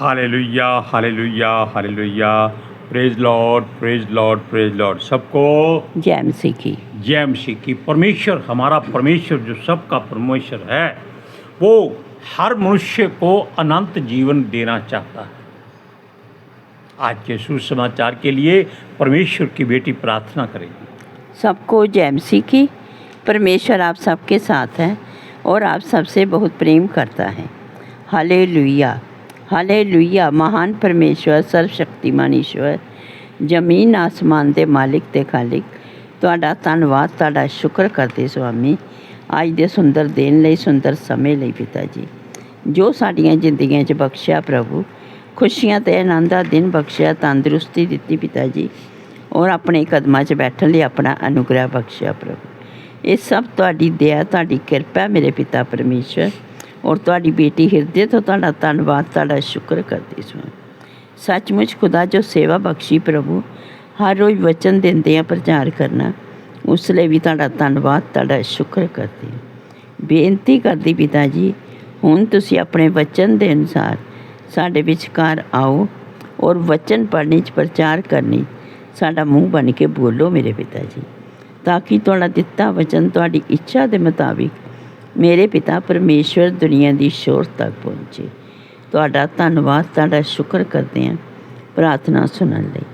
Hallelujah hallelujah hallelujah. Praise Lord praise Lord praise Lord. सबको जय मसीह की। जय मसीह की। परमेश्वर, हमारा परमेश्वर जो सबका परमेश्वर है, वो हर मनुष्य को अनंत जीवन देना चाहता है। आज के सुसमाचार के लिए परमेश्वर की बेटी प्रार्थना करेगी। सबको जय मसीह की। परमेश्वर आप सबके साथ है और आप सबसे बहुत प्रेम करता है। Hallelujah hallelujah. महान परमेश्वर, सर्वशक्तिमान ईश्वर, जमीन आसमान ਦੇ ਮਾਲਿਕ ਤੇ ਖਾਲਿਕ, ਤੁਹਾਡਾ ਧੰਨਵਾਦ, ਤੁਹਾਡਾ ਸ਼ੁਕਰ ਕਰਦੇ ਸੁਆਮੀ ਅੱਜ ਦੇ ਸੁੰਦਰ ਦਿਨ ਲਈ, ਸੁੰਦਰ ਸਮੇਂ ਲਈ ਪਿਤਾ ਜੀ, ਜੋ ਸਾਡੀਆਂ ਜ਼ਿੰਦਗੀਆਂ 'ਚ ਬਖਸ਼ਿਆ ਪ੍ਰਭੂ, ਖੁਸ਼ੀਆਂ ਤੇ ਆਨੰਦ ਦਾ ਦਿਨ ਬਖਸ਼ਿਆ, ਤੰਦਰੁਸਤੀ ਦਿੱਤੀ ਪਿਤਾ ਜੀ, ਔਰ ਆਪਣੇ ਕਦਮਾਂ 'ਚ ਬੈਠਣ ਲਈ ਆਪਣਾ ਅਨੁਗ੍ਰਹਿ ਬਖਸ਼ਿਆ ਪ੍ਰਭੂ। ਇਹ ਸਭ ਤੁਹਾਡੀ ਦਇਆ, ਤੁਹਾਡੀ ਕਿਰਪਾ ਮੇਰੇ ਪਿਤਾ ਪਰਮੇਸ਼ਰ, ਔਰ ਤੁਹਾਡੀ ਬੇਟੀ ਹਿਰਦੇ ਤੋਂ ਤੁਹਾਡਾ ਧੰਨਵਾਦ, ਤੁਹਾਡਾ ਸ਼ੁਕਰ ਕਰਦੀ ਸੁਆਮੀ। सचमुच खुदा जो सेवा बख्शी प्रभु, हर रोज़ वचन देंदे आ प्रचार करना, उस लिए भी तुहाडा धन्नवाद, तुहाडा शुक्र करदी। बेनती करदी पिता जी, हुण तुसीं अपने वचन के अनुसार साडे विचकार आओ और वचन पढ़ने च प्रचार करने साडा मूँह बन के बोलो मेरे पिता जी, ताकि तुहाडा दिता वचन तुहाडी इच्छा के मुताबिक मेरे पिता परमेश्वर दुनिया की शोर तक पहुँचे। ਤੁਹਾਡਾ ਧੰਨਵਾਦ, ਤੁਹਾਡਾ ਸ਼ੁਕਰ ਕਰਦੇ ਹਾਂ ਪ੍ਰਾਰਥਨਾ ਸੁਣਨ ਲਈ।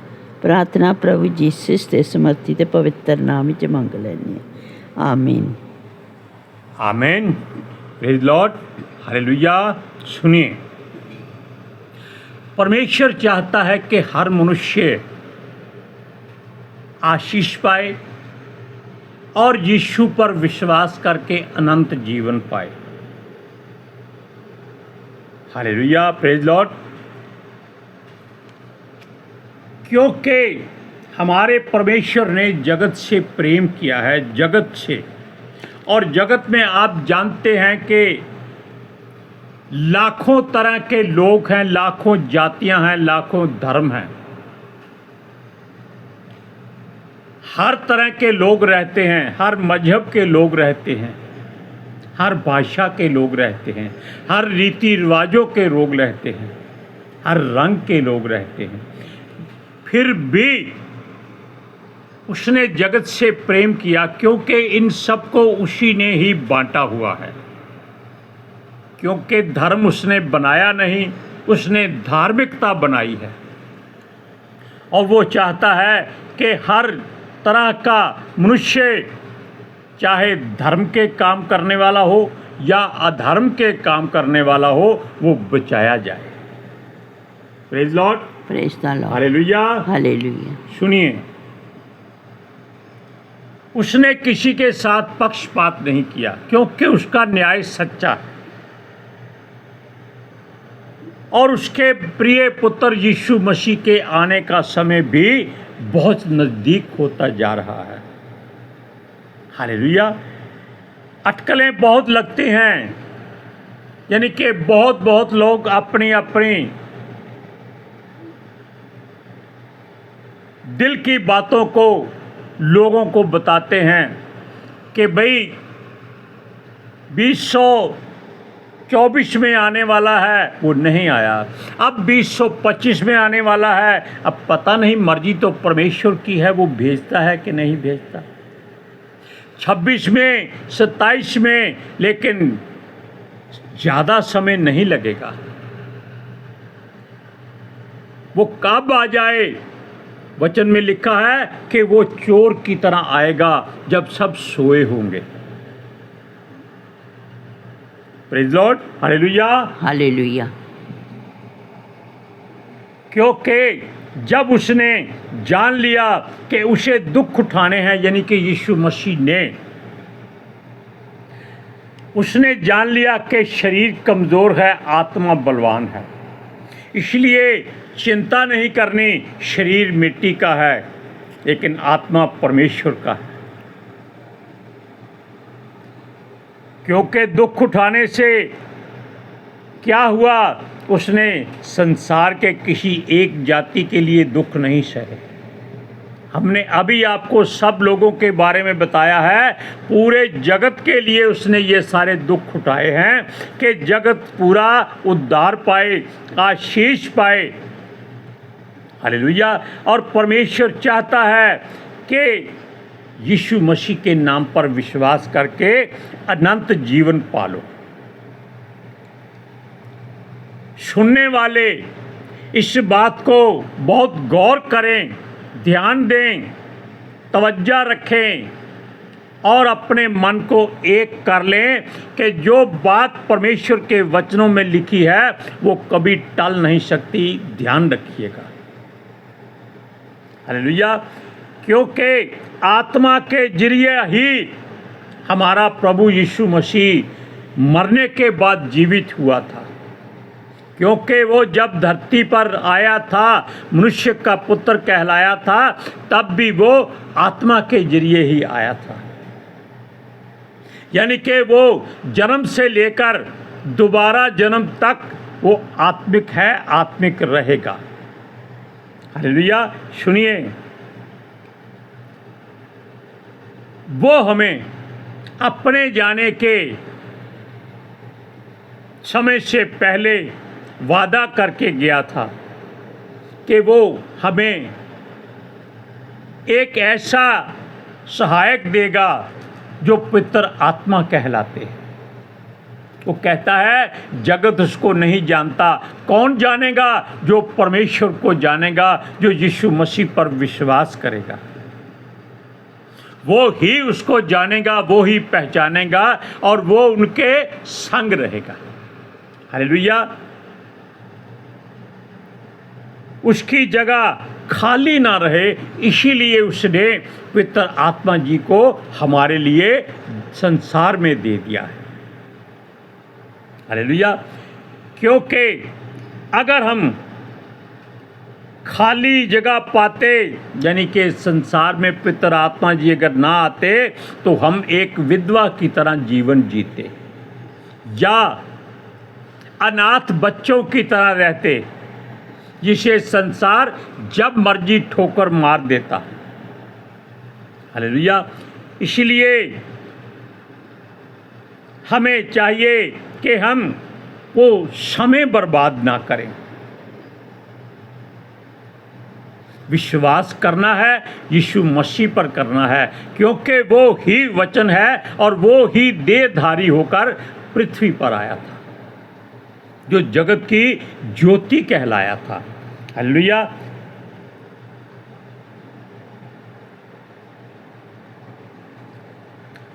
ਪ੍ਰਾਰਥਨਾ ਪ੍ਰਭੂ ਯੀਸੂ ਦੇ ਸਮਰਥੀ ਤੇ ਪਵਿੱਤਰ ਨਾਮ ਵਿੱਚ ਮੰਗ ਲੈਂਦੇ ਹਾਂ। ਆਮੀਨ आमीन। Praise Lord hallelujah. सुनिए, परमेश्वर चाहता है कि हर मनुष्य आशीष पाए और यीशु पर विश्वास करके अनंत जीवन पाए। हालेलुया। Praise Lord. क्योंकि हमारे परमेश्वर ने जगत से प्रेम किया है, जगत से। और जगत में आप जानते हैं कि लाखों तरह के लोग हैं, लाखों जातियां हैं, लाखों धर्म हैं। हर तरह के लोग रहते हैं, हर मजहब के लोग रहते हैं, हर भाषा के लोग रहते हैं, हर रीति रिवाजों के लोग रहते हैं, हर रंग के लोग रहते हैं। फिर भी उसने जगत से प्रेम किया, क्योंकि इन सबको उसी ने ही बांटा हुआ है। क्योंकि धर्म उसने बनाया नहीं, उसने धार्मिकता बनाई है। और वो चाहता है कि हर तरह का मनुष्य, चाहे धर्म के काम करने वाला हो या अधर्म के काम करने वाला हो, वो बचाया जाए। Praise Lord. Praise the Lord. Hallelujah hallelujah. सुनिए, उसने किसी के साथ पक्षपात नहीं किया, क्योंकि उसका न्याय सच्चा है। और उसके प्रिय पुत्र यीशु मसीह के आने का समय भी बहुत नज़दीक होता जा रहा है। हालेलुया। अटकलें बहुत लगती हैं, यानी कि बहुत लोग अपनी अपनी दिल की बातों को लोगों को बताते हैं कि भाई 2024 में आने वाला है, वो नहीं आया। अब 2025 में आने वाला है, अब पता नहीं, मर्जी तो परमेश्वर की है, वो भेजता है कि नहीं भेजता। 26 में, 27 में, लेकिन ज़्यादा समय नहीं लगेगा। वो कब आ जाए, वचन में लिखा है कि वो चोर की तरह आएगा जब सब सोए होंगे। Praise Lord. Hallelujah hallelujah. क्योंकि जब उसने जान लिया कि उसे दुख उठाने हैं, यानी कि यीशु मसीह ने, उसने जान लिया कि शरीर कमज़ोर है, आत्मा बलवान है, इसलिए चिंता नहीं करनी। शरीर मिट्टी का है, लेकिन आत्मा परमेश्वर का है। क्योंकि दुख उठाने से क्या हुआ, उसने संसार के किसी एक जाति के लिए दुख नहीं सहे, हमने अभी आपको सब लोगों के बारे में बताया है। पूरे जगत के लिए उसने ये सारे दुख उठाए हैं कि जगत पूरा उद्धार पाए, आशीष पाए। हालेलुया। और परमेश्वर चाहता है कि यीशु मसीह के नाम पर विश्वास करके अनंत जीवन पालो। सुनने वाले इस बात को बहुत गौर करें, ध्यान दें, तवज्जो रखें और अपने मन को एक कर लें कि जो बात परमेश्वर के वचनों में लिखी है वो कभी टल नहीं सकती। ध्यान रखिएगा। हालेलुया। क्योंकि आत्मा के जरिए ही हमारा प्रभु यीशु मसीह मरने के बाद जीवित हुआ था। क्योंकि वो जब धरती पर आया था, मनुष्य का पुत्र कहलाया था, तब भी वो आत्मा के जरिए ही आया था। यानी कि वो जन्म से लेकर दोबारा जन्म तक वो आत्मिक है, आत्मिक रहेगा। हालेलुया। सुनिए, वो हमें अपने जाने के समय से पहले वादा करके गया था कि वो हमें एक ऐसा सहायक देगा जो पवित्र आत्मा कहलाते हैं। वो कहता है जगत उसको नहीं जानता, कौन जानेगा? जो परमेश्वर को जानेगा, जो यीशु मसीह पर विश्वास करेगा, वो ही उसको जानेगा, वो ही पहचानेगा और वो उनके संग रहेगा। हालेलुया। उसकी जगह खाली ना रहे, इसीलिए उसने पवित्र आत्मा जी को हमारे लिए संसार में दे दिया है। हालेलुया। क्योंकि अगर हम खाली जगह पाते, यानी कि संसार में पवित्र आत्मा जी अगर ना आते, तो हम एक विधवा की तरह जीवन जीते या अनाथ बच्चों की तरह रहते, जिसे संसार जब मर्जी ठोकर मार देता। हालेलुया। इसलिए हमें चाहिए कि हम वो समय बर्बाद ना करें। विश्वास करना है, यीशु मसीह पर करना है, क्योंकि वो ही वचन है और वो ही देहधारी होकर पृथ्वी पर आया था, जो जगत की ज्योति कहलाया था। हालेलुया।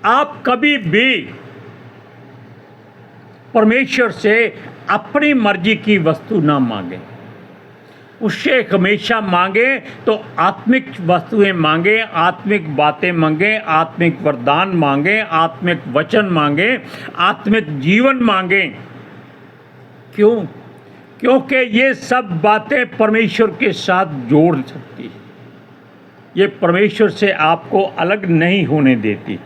आप कभी भी परमेश्वर से अपनी मर्जी की वस्तु ना मांगे, उससे हमेशा मांगे तो आत्मिक वस्तुएं मांगे, आत्मिक बातें मांगे, आत्मिक वरदान मांगे, आत्मिक वचन मांगे, आत्मिक जीवन मांगे। क्यों? क्योंकि ये सब बातें परमेश्वर के साथ जोड़ सकती है, ये परमेश्वर से आपको अलग नहीं होने देती।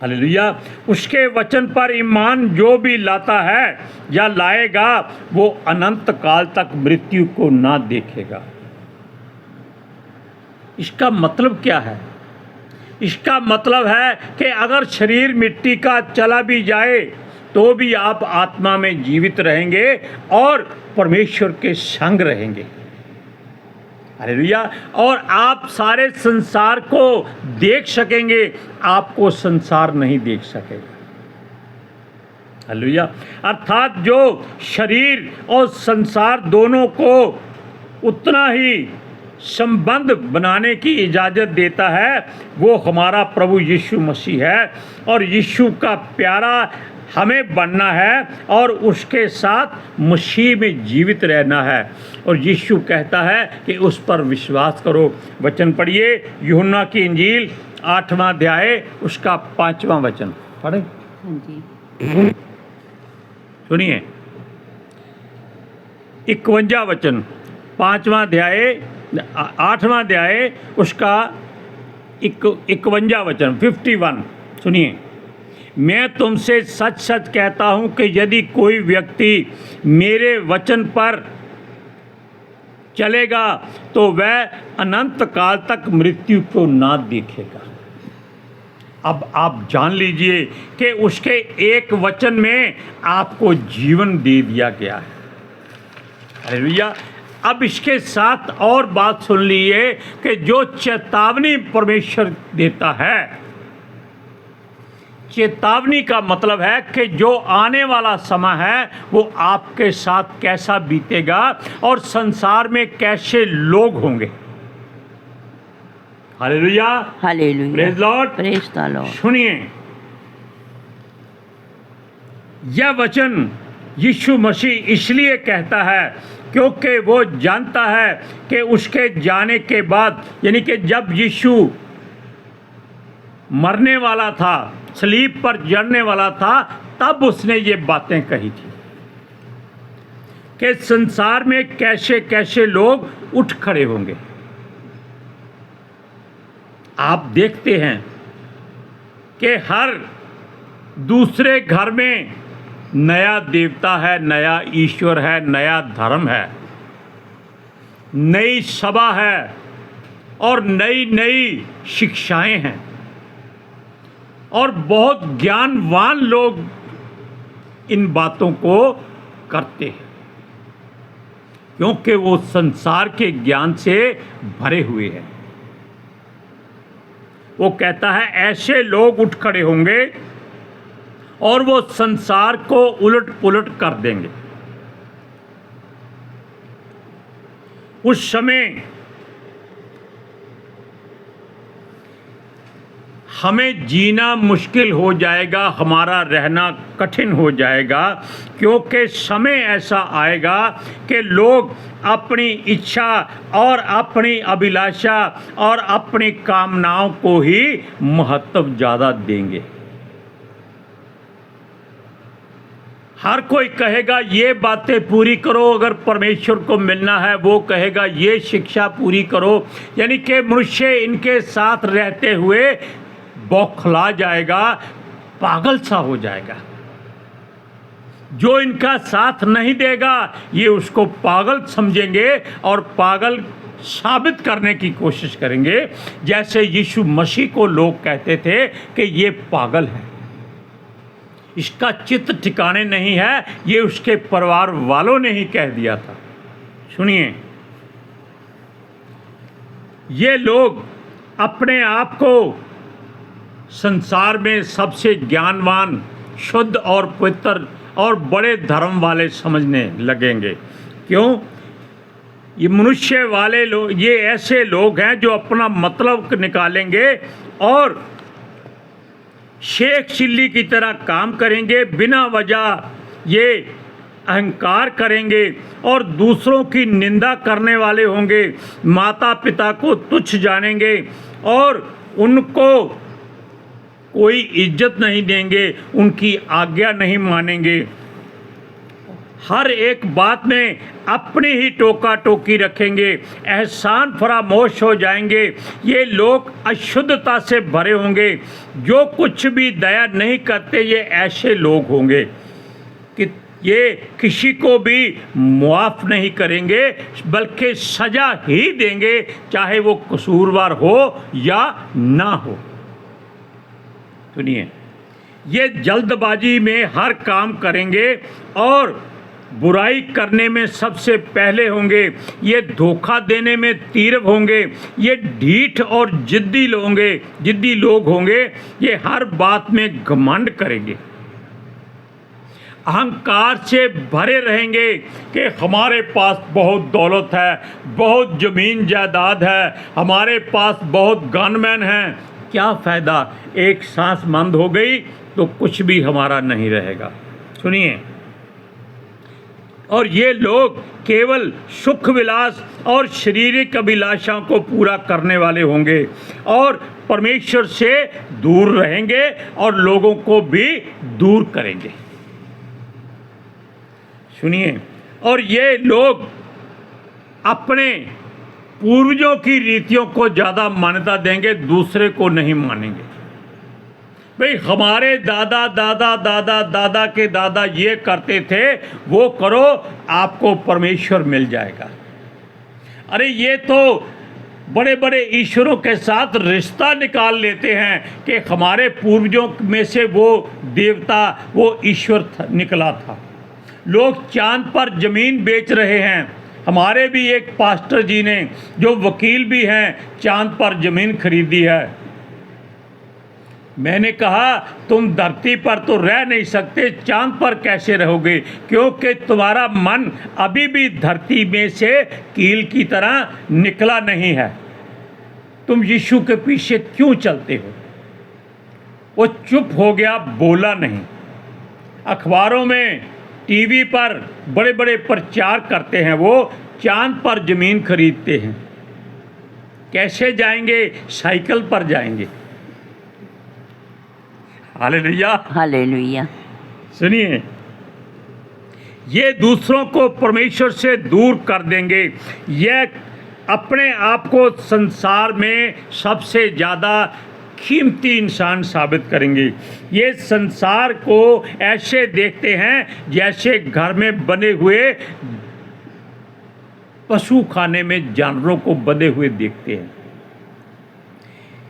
हालेलुया। उसके वचन पर ईमान जो भी लाता है या लाएगा, वो अनंत काल तक मृत्यु को ना देखेगा। इसका मतलब क्या है? इसका मतलब है कि अगर शरीर मिट्टी का चला भी जाए तो भी आप आत्मा में जीवित रहेंगे और परमेश्वर के संग रहेंगे। हालेलुया। और आप सारे संसार को देख सकेंगे, आपको संसार नहीं देख सकेगा। हालेलुया। अर्थात जो शरीर और संसार दोनों को उतना ही संबंध बनाने की इजाज़त देता है, वो हमारा प्रभु यीशु मसीह है। और यीशु का प्यारा हमें बनना है और उसके साथ मसीह में जीवित रहना है। और यीशु कहता है कि उस पर विश्वास करो। वचन पढ़िए, यूहन्ना की इंजील 8वां अध्याय उसका 5वां वचन पढ़े। हाँ जी। सुनिए, 51 वचन, 5वां अध्याय 8वां अध्याय उसका 51 वचन 51। सुनिए, मैं तुमसे सच सच कहता हूँ कि यदि कोई व्यक्ति मेरे वचन पर चलेगा तो वह अनंत काल तक मृत्यु को ना देखेगा। अब आप जान लीजिए कि उसके एक वचन में आपको जीवन दे दिया गया है। हालेलुया। अब इसके साथ और बात सुन लीजिए कि जो चेतावनी परमेश्वर देता है, चेतावनी का मतलब है कि जो आने वाला समय है वो आपके साथ कैसा बीतेगा और संसार में कैसे लोग होंगे। Hallelujah, hallelujah, praise Lord, praise the Lord. सुनिए, यह वचन यीशु मसीह इसलिए कहता है क्योंकि वो जानता है कि उसके जाने के बाद, यानी कि जब यीशु मरने वाला था, सलीब पर जड़ने वाला था, तब उसने ये बातें कही थी कि संसार में कैसे कैसे लोग उठ खड़े होंगे। आप देखते हैं कि हर दूसरे घर में नया देवता है, नया ईश्वर है, नया धर्म है, नई सभा है और नई नई शिक्षाएं हैं और बहुत ज्ञानवान लोग इन बातों को करते हैं क्योंकि वो संसार के ज्ञान से भरे हुए हैं। वो कहता है ऐसे लोग उठ खड़े होंगे और वो संसार को उलट पुलट कर देंगे। उस समय हमें जीना मुश्किल हो जाएगा, हमारा रहना कठिन हो जाएगा, क्योंकि समय ऐसा आएगा कि लोग अपनी इच्छा और अपनी अभिलाषा और अपनी कामनाओं को ही महत्व ज़्यादा देंगे। हर कोई कहेगा ये बातें पूरी करो, अगर परमेश्वर को मिलना है। वो कहेगा ये शिक्षा पूरी करो, यानी कि मनुष्य इनके साथ रहते हुए बौखला जाएगा, पागल सा हो जाएगा। जो इनका साथ नहीं देगा ये उसको पागल समझेंगे और पागल साबित करने की कोशिश करेंगे, जैसे यीशु मसीह को लोग कहते थे कि ये पागल है, इसका चित्त ठिकाने नहीं है। ये उसके परिवार वालों ने ही कह दिया था। सुनिए, ये लोग अपने आप को संसार में सबसे ज्ञानवान, शुद्ध और पवित्र और बड़े धर्म वाले समझने लगेंगे। क्यों? ये मनुष्य वाले लोग, ये ऐसे लोग हैं जो अपना मतलब निकालेंगे और शेख चिल्ली की तरह काम करेंगे, बिना वजह ये अहंकार करेंगे और दूसरों की निंदा करने वाले होंगे, माता पिता को तुच्छ जानेंगे और उनको कोई इज्जत नहीं देंगे, उनकी आज्ञा नहीं मानेंगे, हर एक बात में अपनी ही टोका टोकी रखेंगे, एहसान फरामोश हो जाएंगे। ये लोग अशुद्धता से भरे होंगे, जो कुछ भी दया नहीं करते ये ऐसे लोग होंगे कि ये किसी को भी मुआफ़ नहीं करेंगे, बल्कि सज़ा ही देंगे, चाहे वो कसूरवार हो या ना हो। सुनिए, ये जल्दबाजी में हर काम करेंगे और बुराई करने में सबसे पहले होंगे, ये धोखा देने में तीव्र होंगे, ये ढीठ और जिद्दी लोग होंगे, ये हर बात में घमंड करेंगे, अहंकार से भरे रहेंगे कि हमारे पास बहुत दौलत है, बहुत ज़मीन जायदाद है, हमारे पास बहुत गनमैन हैं। क्या फ़ायदा, एक सांस बंद हो गई तो कुछ भी हमारा नहीं रहेगा। सुनिए, और ये लोग केवल सुख विलास और शारीरिक अभिलाषाओं को पूरा करने वाले होंगे और परमेश्वर से दूर रहेंगे और लोगों को भी दूर करेंगे। सुनिए, और ये लोग अपने पूर्वजों की रीतियों को ज़्यादा मान्यता देंगे, दूसरे को नहीं मानेंगे। भाई हमारे दादा दादा दादा दादा के दादा ये करते थे, वो करो, आपको परमेश्वर मिल जाएगा। अरे ये तो बड़े बड़े ईश्वरों के साथ रिश्ता निकाल लेते हैं कि हमारे पूर्वजों में से वो देवता, वो ईश्वर निकला था। लोग चांद पर ज़मीन बेच रहे हैं। हमारे भी एक पास्टर जी ने, जो वकील भी हैं, चांद पर ज़मीन खरीदी है। मैंने कहा तुम धरती पर तो रह नहीं सकते, चांद पर कैसे रहोगे, क्योंकि तुम्हारा मन अभी भी धरती में से कील की तरह निकला नहीं है। तुम यीशु के पीछे क्यों चलते हो? वो चुप हो गया, बोला नहीं। अखबारों में, टीवी पर बड़े बड़े प्रचार करते हैं, वो चांद पर ज़मीन खरीदते हैं। कैसे जाएंगे? साइकिल पर जाएंगे। Hallelujah, hallelujah. सुनिए, ये दूसरों को परमेश्वर से दूर कर देंगे। यह अपने आप को संसार में सबसे ज़्यादा कीमती इंसान साबित करेंगे। ये संसार को ऐसे देखते हैं जैसे घर में बने हुए पशु खाने में जानवरों को बंधे हुए देखते हैं।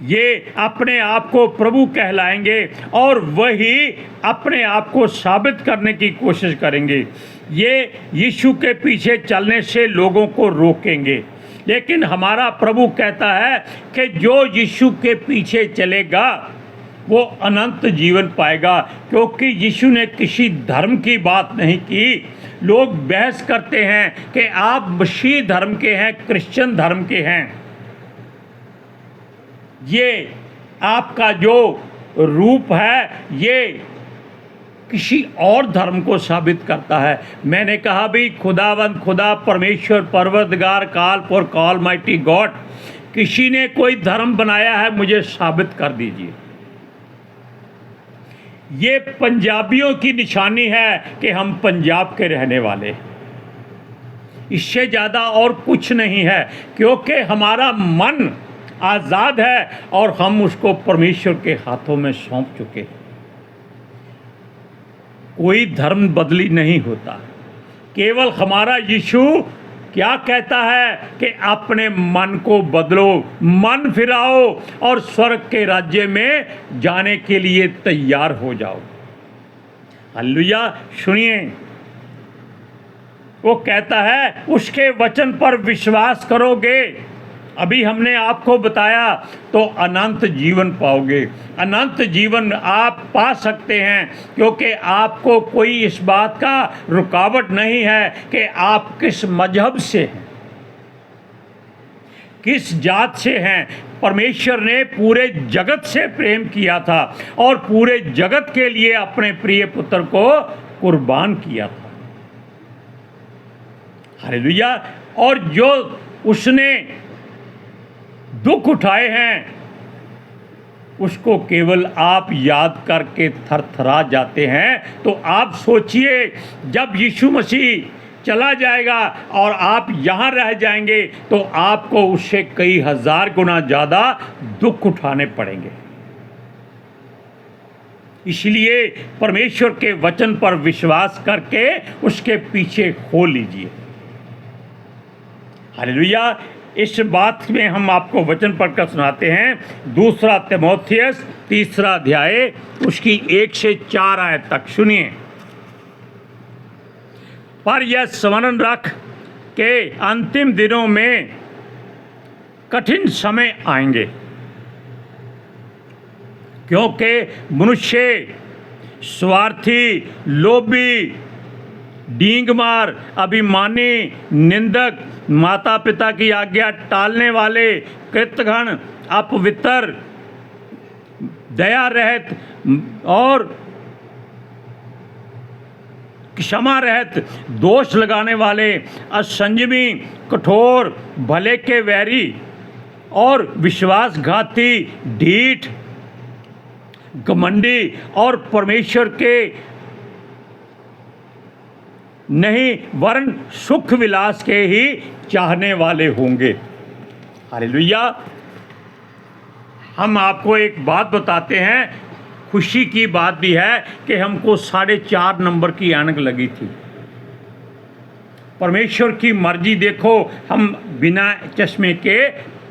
ये अपने आप को प्रभु कहलाएंगे और वही अपने आप को साबित करने की कोशिश करेंगे। ये यीशु के पीछे चलने से लोगों को रोकेंगे, लेकिन हमारा प्रभु कहता है कि जो यीशु के पीछे चलेगा वो अनंत जीवन पाएगा, क्योंकि यीशु ने किसी धर्म की बात नहीं की। लोग बहस करते हैं कि आप मसीह धर्म के हैं, क्रिश्चियन धर्म के हैं। ये आपका जो रूप है ये किसी और धर्म को साबित करता है। मैंने कहा भी खुदावंद खुदा परमेश्वर परवरदिगार काल फॉर कॉल माइटी गॉड, किसी ने कोई धर्म बनाया है, मुझे साबित कर दीजिए। ये पंजाबियों की निशानी है कि हम पंजाब के रहने वाले हैं, इससे ज़्यादा और कुछ नहीं है, क्योंकि हमारा मन आज़ाद है और हम उसको परमेश्वर के हाथों में सौंप चुके हैं। कोई धर्म बदली नहीं होता, केवल हमारा यीशु क्या कहता है कि अपने मन को बदलो, मन फिराओ और स्वर्ग के राज्य में जाने के लिए तैयार हो जाओ। हालेलुया। सुनिए, वो कहता है उसके वचन पर विश्वास करोगे, अभी हमने आपको बताया, तो अनंत जीवन पाओगे। अनंत जीवन आप पा सकते हैं, क्योंकि आपको कोई इस बात का रुकावट नहीं है कि आप किस मजहब से हैं, किस जात से हैं। परमेश्वर ने पूरे जगत से प्रेम किया था और पूरे जगत के लिए अपने प्रिय पुत्र को कुर्बान किया था। हालेलुया। और जो उसने दुख उठाए हैं उसको केवल आप याद करके थरथरा जाते हैं। तो आप सोचिए, जब यीशु मसीह चला जाएगा और आप यहाँ रह जाएंगे तो आपको उससे कई हजार गुना ज़्यादा दुख उठाने पड़ेंगे। इसलिए परमेश्वर के वचन पर विश्वास करके उसके पीछे हो लीजिए। हालेलुया। इस बात में हम आपको वचन पढ़कर सुनाते हैं। दूसरा तीमुथियुस 3 अध्याय उसकी 1 से 4 आयत तक सुनिए। पर यह स्मरण रख के अंतिम दिनों में कठिन समय आएंगे, क्योंकि मनुष्य स्वार्थी, लोभी, डींगमार, अभिमानी, निंदक, माता पिता की आज्ञा टालने वाले, कृतघ्न, अपवित्र, दया रहित और क्षमा रहित, दोष लगाने वाले, असंयमी, कठोर, भले के वैरी और विश्वासघाती, ढीठ, घमंडी और परमेश्वर के नहीं वरन सुख विलास के ही चाहने वाले होंगे। हालेलुया। हम आपको एक बात बताते हैं, खुशी की बात भी है कि हमको 4.5 नंबर की ऐनक लगी थी। परमेश्वर की मर्जी देखो हम बिना चश्मे के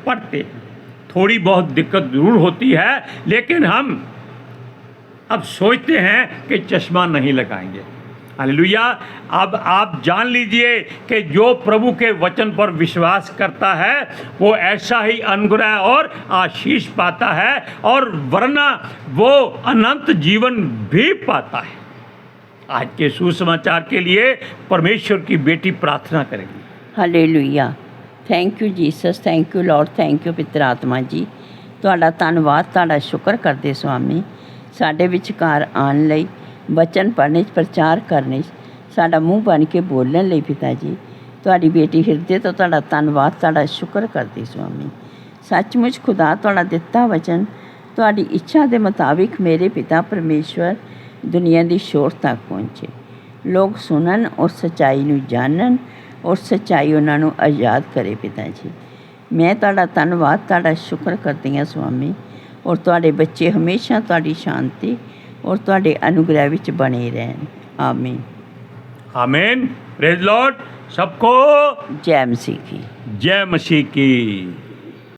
पढ़ते हैं। थोड़ी बहुत दिक्कत ज़रूर होती है, लेकिन हम अब सोचते हैं कि चश्मा नहीं लगाएंगे। हालेलुया। अब आप जान लीजिए कि जो प्रभु के वचन पर विश्वास करता है वो ऐसा ही अनुग्रह और आशीष पाता है, और वरना वो अनंत जीवन भी पाता है। आज के सुसमाचार के लिए परमेश्वर की बेटी प्रार्थना करेगी। Hallelujah. Thank you Jesus, thank you Lord, thank you ਪਿਤਰ ਆਤਮਾ ਜੀ। ਤੁਹਾਡਾ ਧੰਨਵਾਦ, ਤੁਹਾਡਾ ਸ਼ੁਕਰ ਕਰਦੇ ਸੁਆਮੀ, ਸਾਡੇ ਵਿਚਕਾਰ ਆਉਣ ਲਈ, ਵਚਨ ਪੜ੍ਹਨੇ 'ਚ, ਪ੍ਰਚਾਰ ਕਰਨੇ 'ਚ, ਸਾਡਾ ਮੂੰਹ ਬਣ ਕੇ ਬੋਲਣ ਲਈ ਪਿਤਾ ਜੀ। ਤੁਹਾਡੀ ਬੇਟੀ ਹਿਰਦੇ ਤੋਂ ਤੁਹਾਡਾ ਧੰਨਵਾਦ, ਤੁਹਾਡਾ ਸ਼ੁਕਰ ਕਰਦੀ ਸੁਆਮੀ। ਸੱਚਮੁੱਚ ਖੁਦਾ ਤੁਹਾਡਾ ਦਿੱਤਾ ਵਚਨ ਤੁਹਾਡੀ ਇੱਛਾ ਦੇ ਮੁਤਾਬਿਕ ਮੇਰੇ ਪਿਤਾ ਪਰਮੇਸ਼ਵਰ ਦੁਨੀਆ ਦੀ ਸ਼ੋਰ ਤੱਕ ਪਹੁੰਚੇ, ਲੋਕ ਸੁਣਨ ਔਰ ਸੱਚਾਈ ਨੂੰ ਜਾਣਨ, ਔਰ ਸੱਚਾਈ ਉਹਨਾਂ ਨੂੰ ਆਜ਼ਾਦ ਕਰੇ ਪਿਤਾ ਜੀ। ਮੈਂ ਤੁਹਾਡਾ ਧੰਨਵਾਦ, ਤੁਹਾਡਾ ਸ਼ੁਕਰ ਕਰਦੀ ਹਾਂ ਸੁਆਮੀ, ਔਰ ਤੁਹਾਡੇ ਬੱਚੇ ਹਮੇਸ਼ਾ ਤੁਹਾਡੀ ਸ਼ਾਂਤੀ ਔਰ ਤੁਹਾਡੇ ਅਨੁਗ੍ਰਹਿ ਵਿੱਚ ਬਣੇ ਰਹਿਣ। ਆਮੀਨ। आमीन। Praise Lord. सबको जय मसीह की। जय मसीह की।